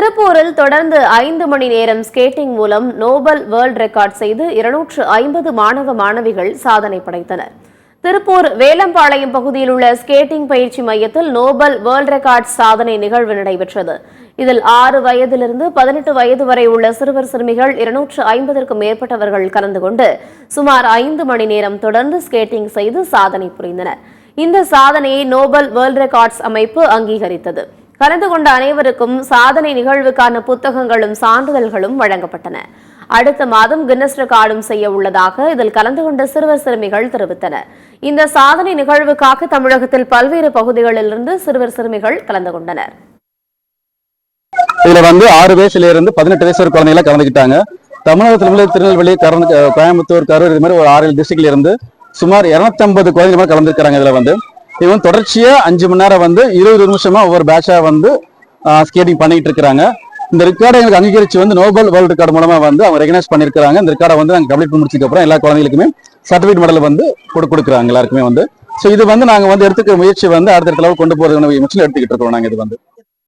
திருப்பூரில் தொடர்ந்து 5 மணி நேரம் ஸ்கேட்டிங் மூலம் நோபல் வேர்ல்ட் ரெக்கார்ட் செய்து 250 மாணவ மாணவிகள் சாதனை படைத்தனர். திருப்பூர் வேலம்பாளையம் பகுதியில் உள்ள ஸ்கேட்டிங் பயிற்சி மையத்தில் நோபல் வேர்ல்ட் ரெக்கார்ட் சாதனை நிகழ்வு நடைபெற்றது. இதில் 6 வயதிலிருந்து 18 வயது வரை உள்ள சிறுவர் சிறுமிகள் 250க்கும் மேற்பட்டவர்கள் கலந்து கொண்டு சுமார் 5 மணி நேரம் தொடர்ந்து ஸ்கேட்டிங் செய்து சாதனை புரிந்தனர். இந்த சாதனையை நோபல் வேர்ல்ட் ரெக்கார்ட்ஸ் அமைப்பு அங்கீகரித்தது. கலந்து கொண்ட அனைவருக்கும் சாதனை நிகழ்வுக்கான புத்தகங்களும் சான்றிதழ்களும் வழங்கப்பட்டன. அடுத்த மாதம் கின்னஸ் ரெக்கார்டும் செய்ய உள்ளதாக இதில் கலந்து கொண்ட சிறுவர் சிறுமிகள் தெரிவித்தனர். இந்த சாதனை நிகழ்வுக்காக தமிழகத்தில் பல்வேறு பகுதிகளிலிருந்து சிறுவர் சிறுமிகள் கலந்து கொண்டனர். இதுல 6 வயசுல இருந்து 18 வயசு குழந்தைகளை கலந்துக்கிட்டாங்க. தமிழகத்தில் திருநெல்வேலி, கோயம்புத்தூர், கரூர் இது மாதிரி ஒரு 6 டிஸ்ட்ரிக்ட்ல இருந்து சுமார் 250 குழந்தைகள் கலந்துருக்காங்க. இதுல இவன் தொடர்ச்சியா 5 மணி நேரம் 20 நிமிஷமா ஒவ்வொரு பேட்சா ஸ்கேட்டிங் பண்ணிட்டு இருக்காங்க. இந்த ரெக்கார்டை எங்களுக்கு அங்கீகரிச்சு நோபல் வேர்ல்ட் ரெக்கார்டு மூலமா அவங்க ரெகனைஸ் பண்ணிருக்காங்க. இந்த ரெக்கார்டை நாங்க கம்ப்ளீட் பண்ணி முடிச்சதுக்கு அப்புறம் எல்லா குழந்தைகளுக்குமே சர்டிபிகேட் மெடல் கொடுக்குறாங்க எல்லாருக்குமே. சோ இது நாங்க எடுத்துக்கிற முயற்சி அடுத்த லெவல் கொண்டு போறது முயற்சியில் எடுத்துக்கிட்டு இருக்கோம் நாங்க. இது